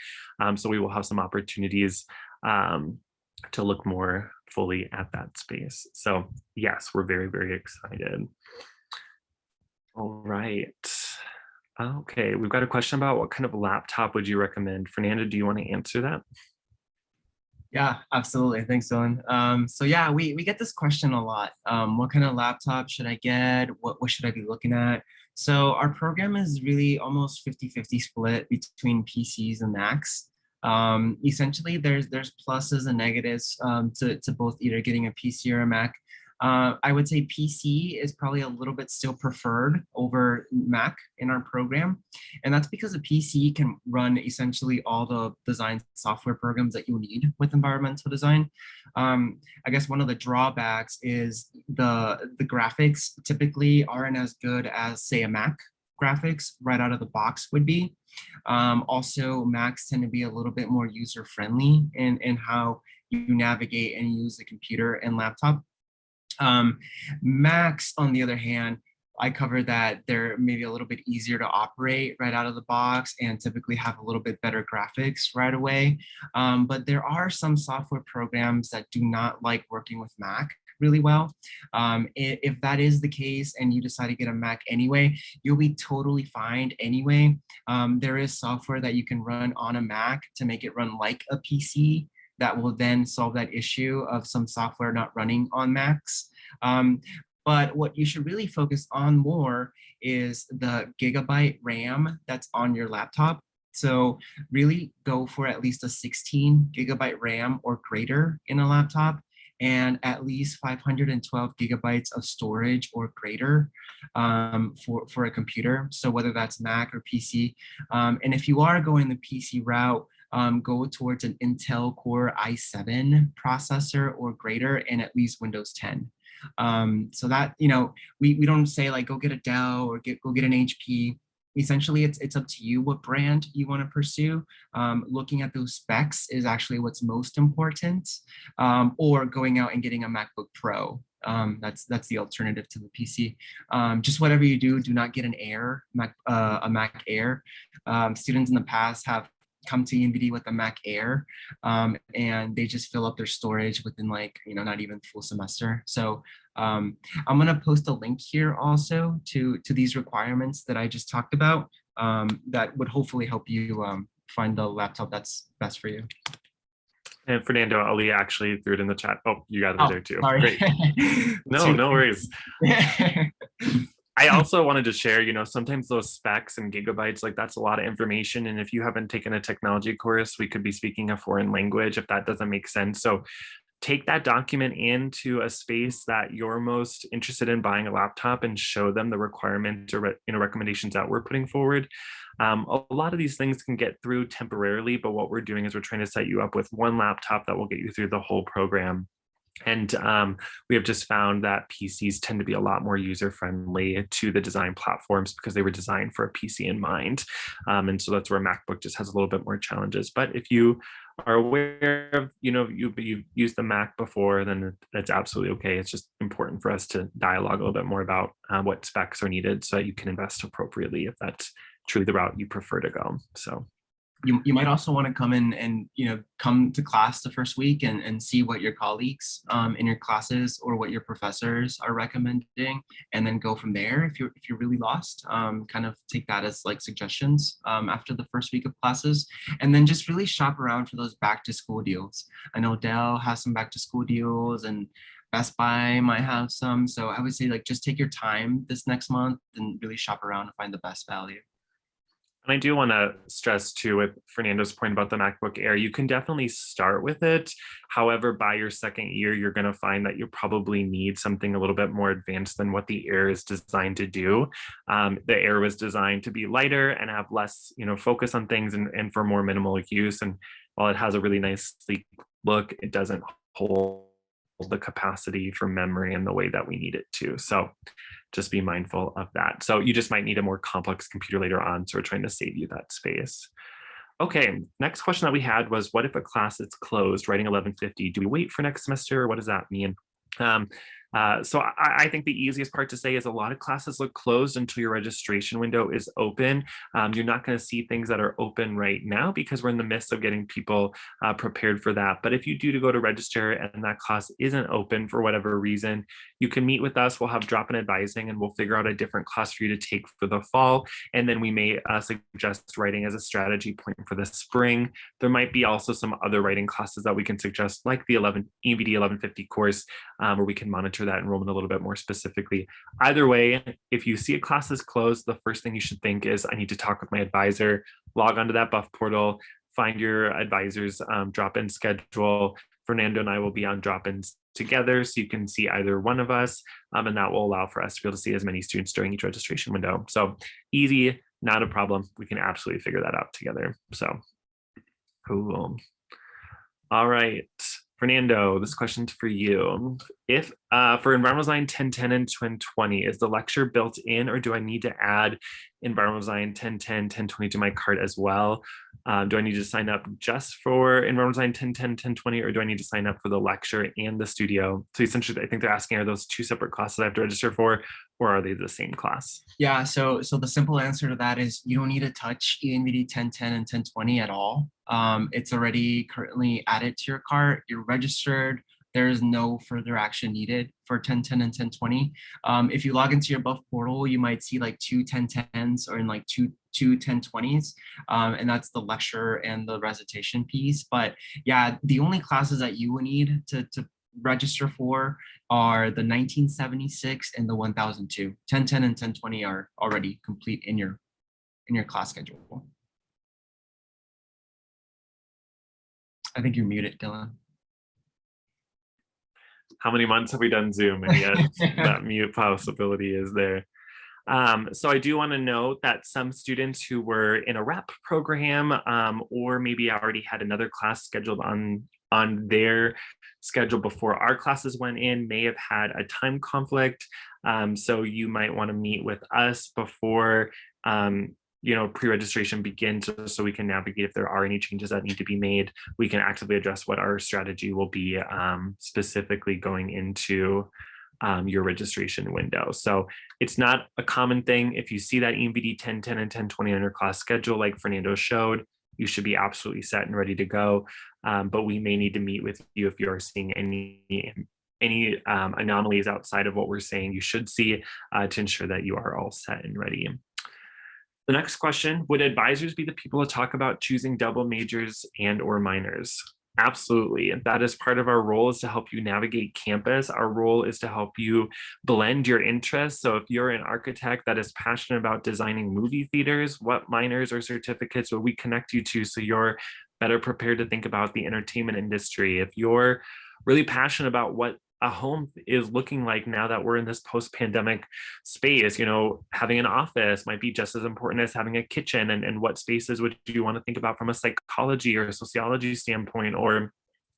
[SPEAKER 1] So we will have some opportunities to look more fully at that space. So yes, we're very, very excited. All right. Okay, we've got a question about what kind of laptop would you recommend? Fernando, do you want to answer that?
[SPEAKER 2] Yeah, absolutely. Thanks, Dylan. So yeah, we get this question a lot. What kind of laptop should I get? What should I be looking at? So our program is really almost 50-50 split between PCs and Macs. Essentially, there's pluses and negatives to both either getting a PC or a Mac. I would say PC is probably a little bit still preferred over Mac in our program. And that's because a PC can run essentially all the design software programs that you need with environmental design. I guess one of the drawbacks is the graphics typically aren't as good as, say, a Mac graphics right out of the box would be. Also, Macs tend to be a little bit more user-friendly in how you navigate and use the computer and laptop. Macs, on the other hand, I covered that they're maybe a little bit easier to operate right out of the box and typically have a little bit better graphics right away. But there are some software programs that do not like working with Mac really well. If that is the case and you decide to get a Mac anyway, you'll be totally fine anyway. There is software that you can run on a Mac to make it run like a PC that will then solve that issue of some software not running on Macs. But what you should really focus on more is the gigabyte RAM that's on your laptop. So really go for at least a 16 gigabyte RAM or greater in a laptop, and at least 512 gigabytes of storage or greater for a computer. So whether that's Mac or PC. And if you are going the PC route, go towards an Intel Core i7 processor or greater, and at least Windows 10. So that, we don't say like, go get a Dell or go get an HP. Essentially, it's up to you what brand you want to pursue. Looking at those specs is actually what's most important, or going out and getting a MacBook Pro. That's the alternative to the PC. Just whatever you do, do not get a Mac Air. Students in the past have come to ENVD with a Mac Air, and they just fill up their storage within not even full semester. So I'm gonna post a link here also to these requirements that I just talked about, that would hopefully help you find the laptop that's best for you.
[SPEAKER 1] And Fernando, Ali actually threw it in the chat. Oh, you got it there too.
[SPEAKER 2] Sorry.
[SPEAKER 1] Great. No worries. I also wanted to share, sometimes those specs and gigabytes, like that's a lot of information. And if you haven't taken a technology course, we could be speaking a foreign language if that doesn't make sense. So take that document into a space that you're most interested in buying a laptop and show them the requirements or recommendations that we're putting forward. A lot of these things can get through temporarily, but what we're doing is we're trying to set you up with one laptop that will get you through the whole program. And we have just found that PCs tend to be a lot more user-friendly to the design platforms because they were designed for a PC in mind. And so that's where MacBook just has a little bit more challenges. But if you are aware of, you've used the Mac before, then that's absolutely okay. It's just important for us to dialogue a little bit more about what specs are needed so that you can invest appropriately if that's truly the route you prefer to go. So.
[SPEAKER 2] You might also want to come in and come to class the first week and see what your colleagues in your classes or what your professors are recommending, and then go from there. If you're really lost, kind of take that as like suggestions after the first week of classes, and then just really shop around for those back to school deals. I know Dell has some back to school deals, and Best Buy might have some. So I would say just take your time this next month and really shop around and find the best value.
[SPEAKER 1] And I do want to stress too, with Fernando's point about the MacBook Air, you can definitely start with it. However, by your second year, you're going to find that you probably need something a little bit more advanced than what the Air is designed to do. The Air was designed to be lighter and have less, focus on things and for more minimal use. And while it has a really nice sleek look, it doesn't hold the capacity for memory in the way that we need it to. So just be mindful of that. So you just might need a more complex computer later on. So we're trying to save you that space. Okay, next question that we had was, what if a class is closed, writing 1150? Do we wait for next semester? What does that mean? So I think the easiest part to say is a lot of classes look closed until your registration window is open. You're not going to see things that are open right now because we're in the midst of getting people prepared for that. But if you do go to register and that class isn't open for whatever reason, you can meet with us. We'll have drop-in advising and we'll figure out a different class for you to take for the fall. And then we may suggest writing as a strategy point for the spring. There might be also some other writing classes that we can suggest, like the ENVD 1150 course, where we can monitor monitor that enrollment a little bit more specifically. Either way, if you see a class is closed, the first thing you should think is, I need to talk with my advisor. Log onto that Buff portal, find your advisor's drop-in schedule. Fernando and I will be on drop-ins together, so you can see either one of us, and that will allow for us to be able to see as many students during each registration window. So easy, not a problem. We can absolutely figure that out together. So cool. All right, Fernando, this question's for you. If for environmental design 1010 and 1020, is the lecture built in, or do I need to add environmental design 1010, 1020 to my cart as well? Do I need to sign up just for environmental design 1010, 1020, or do I need to sign up for the lecture and the studio? So essentially, I think they're asking, are those two separate classes I have to register for, or are they the same class?
[SPEAKER 2] Yeah, so the simple answer to that is you don't need to touch ENVD 1010 and 1020 at all. It's already currently added to your cart. You're registered. There is no further action needed for 1010 and 1020. If you log into your Buff portal, you might see like two 1010s or in like two 1020s, and that's the lecture and the recitation piece. But yeah, the only classes that you would need to register for are the 1976 and the 1002. 1010 and 1020 are already complete in your class schedule. I think you're muted, Dylan.
[SPEAKER 1] How many months have we done Zoom, and yet that mute possibility is there? So I do want to note that some students who were in a rep program, or maybe already had another class scheduled on their schedule before our classes went in, may have had a time conflict. So you might want to meet with us before pre-registration begins, so we can navigate if there are any changes that need to be made. We can actively address what our strategy will be, specifically going into your registration window. So it's not a common thing. If you see that ENVD 1010 and 1020 on your class schedule, like Fernando showed, you should be absolutely set and ready to go. But we may need to meet with you if you're seeing any anomalies outside of what we're saying you should see, to ensure that you are all set and ready. The next question, would advisors be the people to talk about choosing double majors and or minors? Absolutely. And that is part of our role, is to help you navigate campus. Our role is to help you blend your interests. So if you're an architect that is passionate about designing movie theaters, what minors or certificates will we connect you to so you're better prepared to think about the entertainment industry? If you're really passionate about what a home is looking like now that we're in this post-pandemic space, having an office might be just as important as having a kitchen, and what spaces would you want to think about from a psychology or a sociology standpoint, or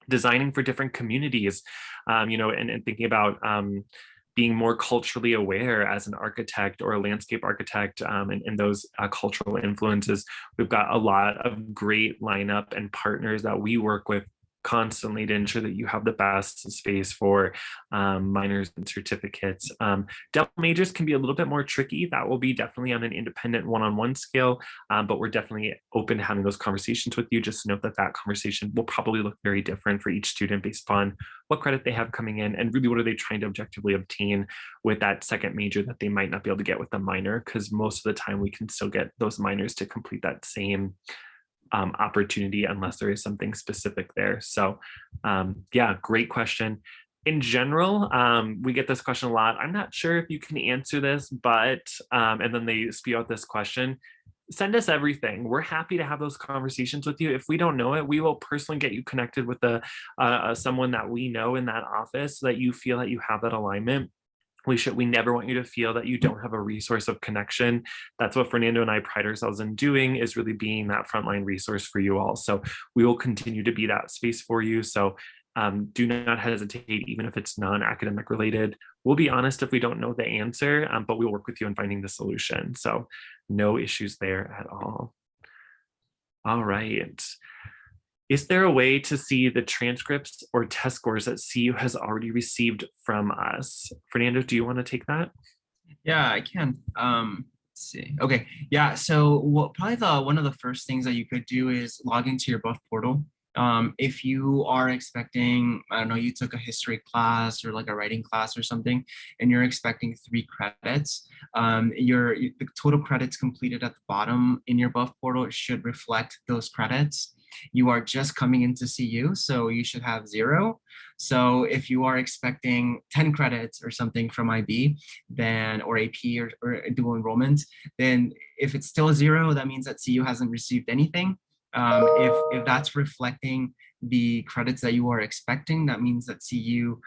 [SPEAKER 1] designing for different communities, and thinking about being more culturally aware as an architect or a landscape architect, and those cultural influences. We've got a lot of great lineup and partners that we work with constantly to ensure that you have the best space for minors and certificates. Double majors can be a little bit more tricky. That will be definitely on an independent one-on-one scale, but we're definitely open to having those conversations with you. Just note that that conversation will probably look very different for each student based upon what credit they have coming in, and really what are they trying to objectively obtain with that second major that they might not be able to get with the minor, because most of the time we can still get those minors to complete that same opportunity unless there is something specific there. So yeah, great question. In general, we get this question a lot. I'm not sure if you can answer this, but and then they spew out this question. Send us everything. We're happy to have those conversations with you. If we don't know it, we will personally get you connected with someone that we know in that office, so that you feel that you have that alignment. We never want you to feel that you don't have a resource of connection. That's what Fernando and I pride ourselves in doing, is really being that frontline resource for you all. So we will continue to be that space for you. So do not hesitate, even if it's non-academic related. We'll be honest if we don't know the answer, but we'll work with you in finding the solution. So no issues there at all. All right. Is there a way to see the transcripts or test scores that CU has already received from us? Fernando, do you want to take that?
[SPEAKER 2] Yeah, I can. Let's see. Okay. Yeah. So probably one of the first things that you could do is log into your Buff portal. If you are expecting, I don't know, you took a history class or like a writing class or something, and you're expecting 3 credits, the total credits completed at the bottom in your Buff portal should reflect those credits. you are just coming into CU, so you should have 0. So if you are expecting 10 credits or something from IB, then or AP or dual enrollment, then if it's still 0, that means that CU hasn't received anything. If that's reflecting the credits that you are expecting, that means that CU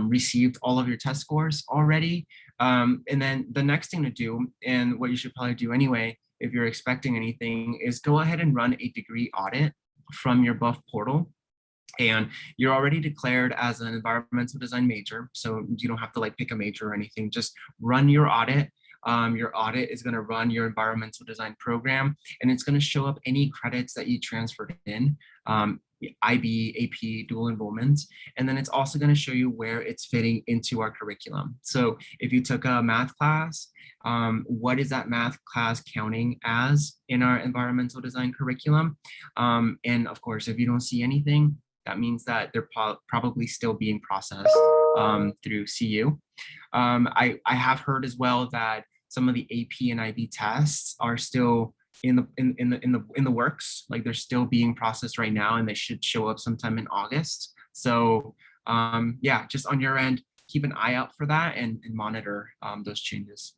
[SPEAKER 2] received all of your test scores already. And then the next thing to do, and what you should probably do anyway, if you're expecting anything, is go ahead and run a degree audit from your Buff portal. And you're already declared as an environmental design major, so you don't have to like pick a major or anything. Just run your audit. Your audit is going to run your environmental design program, and it's going to show up any credits that you transferred in, IB, AP, dual enrollment, and then it's also going to show you where it's fitting into our curriculum. So if you took a math class, what is that math class counting as in our environmental design curriculum? And of course, if you don't see anything, that means that they're probably still being processed through CU. I have heard as well that some of the AP and IB tests are still in the works, like they're still being processed right now, and they should show up sometime in August. So yeah, just on your end, keep an eye out for that and monitor those changes.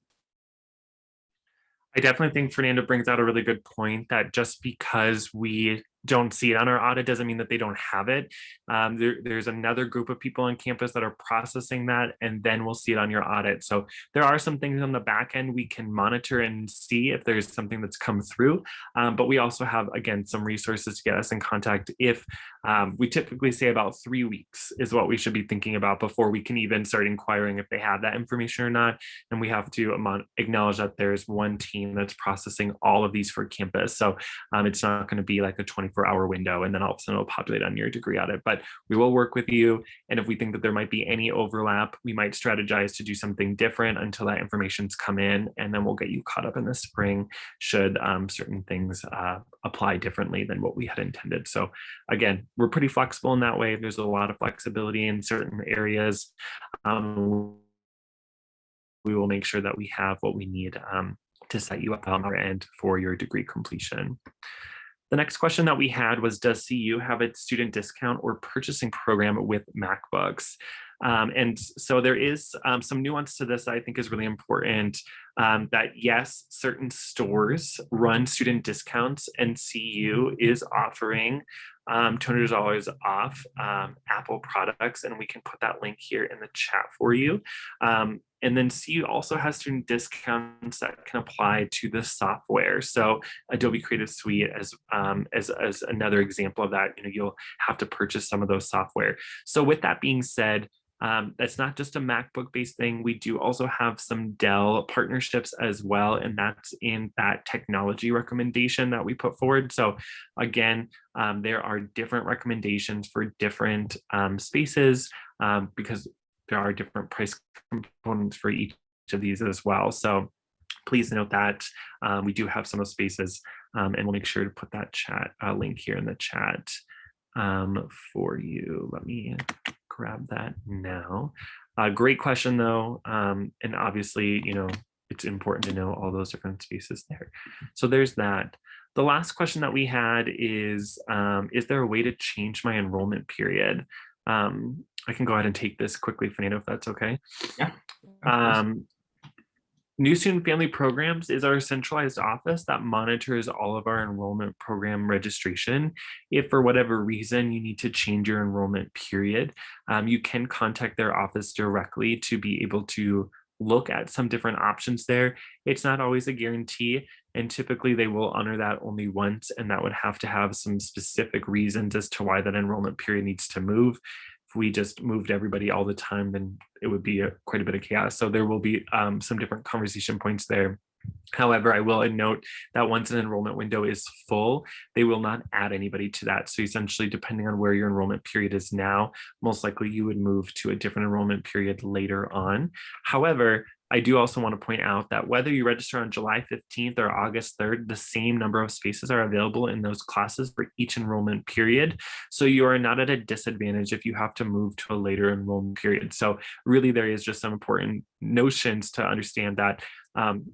[SPEAKER 1] I definitely think Fernando brings out a really good point that just because we don't see it on our audit doesn't mean that they don't have it. There's another group of people on campus that are processing that, and then we'll see it on your audit. So there are some things on the back end we can monitor and see if there's something that's come through. But we also have, again, some resources to get us in contact if we typically say about 3 weeks is what we should be thinking about before we can even start inquiring if they have that information or not. And we have to acknowledge that there's one team that's processing all of these for campus. So it's not going to be like a 24-hour window and then all of a sudden it'll populate on your degree audit. But we will work with you. And if we think that there might be any overlap, we might strategize to do something different until that information's come in. And then we'll get you caught up in the spring should certain things apply differently than what we had intended. So again, we're pretty flexible in that way. There's a lot of flexibility in certain areas. We will make sure that we have what we need to set you up on our end for your degree completion. The next question that we had was, does CU have its student discount or purchasing program with MacBooks? And so there is some nuance to this that I think is really important, that yes, certain stores run student discounts, and CU is offering $200 off Apple products, and we can put that link here in the chat for you. And then CU also has student discounts that can apply to the software. So Adobe Creative Suite as another example of that, you'll have to purchase some of those software. So with that being said, that's not just a MacBook based thing. We do also have some Dell partnerships as well, and that's in that technology recommendation that we put forward. So again, there are different recommendations for different spaces because there are different price components for each of these as well. So please note that we do have some of those spaces, and we'll make sure to put that chat link here in the chat for you. Let me grab that now. Great question though. And obviously, it's important to know all those different spaces there. So there's that. The last question that we had is there a way to change my enrollment period? I can go ahead and take this quickly, Fernando, if that's okay.
[SPEAKER 2] Yeah.
[SPEAKER 1] New Student Family Programs is our centralized office that monitors all of our enrollment program registration. If for whatever reason you need to change your enrollment period, you can contact their office directly to be able to look at some different options there. It's not always a guarantee, and typically they will honor that only once, and that would have to have some specific reasons as to why that enrollment period needs to move. If we just moved everybody all the time, then it would be quite a bit of chaos. So there will be some different conversation points there. However, I will note that once an enrollment window is full, they will not add anybody to that. So essentially, depending on where your enrollment period is now, most likely you would move to a different enrollment period later on. However, I do also want to point out that whether you register on July 15th or August 3rd, the same number of spaces are available in those classes for each enrollment period. So you are not at a disadvantage if you have to move to a later enrollment period. So really, there is just some important notions to understand that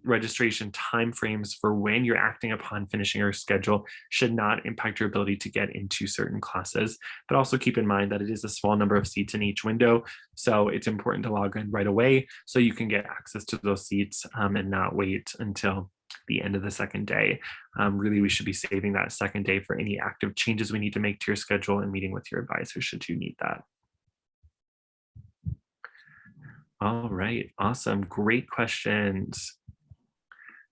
[SPEAKER 1] registration timeframes for when you're acting upon finishing your schedule should not impact your ability to get into certain classes. But also keep in mind that it is a small number of seats in each window, so it's important to log in right away so you can get access to those seats and not wait until the end of the second day. Really, we should be saving that second day for any active changes we need to make to your schedule and meeting with your advisor should you need that. All right, awesome, great questions.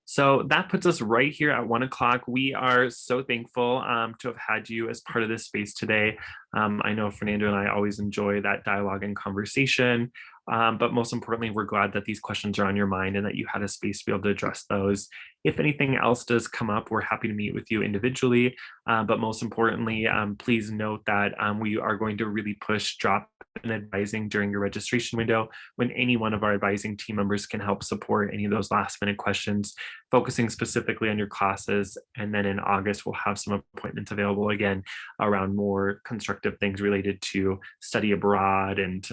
[SPEAKER 1] So that puts us right here at 1 o'clock. We are so thankful to have had you as part of this space today. I know Fernando and I always enjoy that dialogue and conversation, but most importantly, we're glad that these questions are on your mind and that you had a space to be able to address those. If anything else does come up, we're happy to meet with you individually, but most importantly, please note that we are going to really push drop in advising during your registration window when any one of our advising team members can help support any of those last minute questions, focusing specifically on your classes. And then in August, we'll have some appointments available again around more constructive things related to study abroad and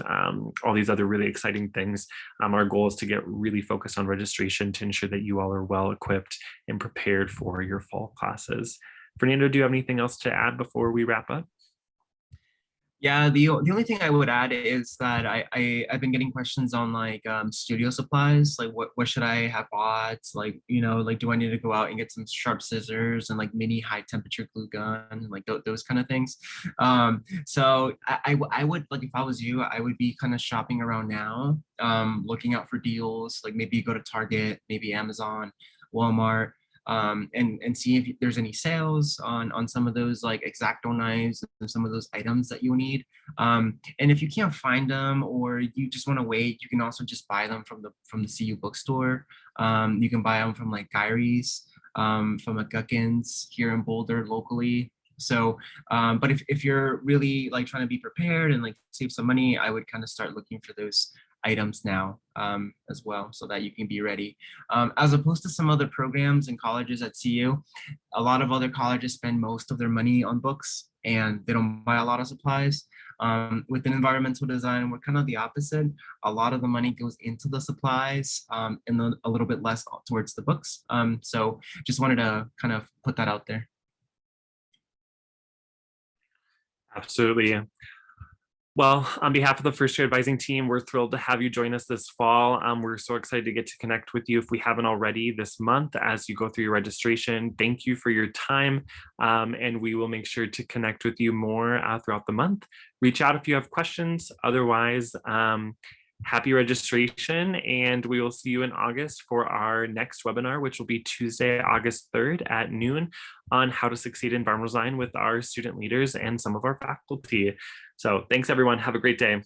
[SPEAKER 1] all these other really exciting things. Our goal is to get really focused on registration to ensure that you all are well equipped and prepared for your fall classes. Fernando, do you have anything else to add before we wrap up?
[SPEAKER 2] Yeah, the only thing I would add is that I've been getting questions on like studio supplies, like what should I have bought? Like, you know, like do I need to go out and get some sharp scissors and like mini high temperature glue gun and like those kind of things. So I would, like, if I was you, I would be kind of shopping around now, looking out for deals, like maybe go to Target, maybe Amazon, Walmart, and see if there's any sales on some of those like X-Acto knives and some of those items that you need. And if you can't find them or you just want to wait, you can also just buy them from the CU bookstore. You can buy them from like Kyrie's, from McGuckins here in Boulder locally. So, but if you're really like trying to be prepared and like save some money, I would kind of start looking for those items now as well, so that you can be ready. As opposed to some other programs and colleges at CU, a lot of other colleges spend most of their money on books and they don't buy a lot of supplies. Within environmental design, we're kind of the opposite. A lot of the money goes into the supplies and then a little bit less towards the books. So just wanted to kind of put that out there.
[SPEAKER 1] Absolutely. Well, on behalf of the first year advising team, we're thrilled to have you join us this fall. We're so excited to get to connect with you if we haven't already this month as you go through your registration. Thank you for your time, and we will make sure to connect with you more throughout the month. Reach out if you have questions. Otherwise, happy registration, and we will see you in August for our next webinar, which will be Tuesday, August 3rd at noon on how to succeed in environmental design with our student leaders and some of our faculty. So thanks, everyone. Have a great day.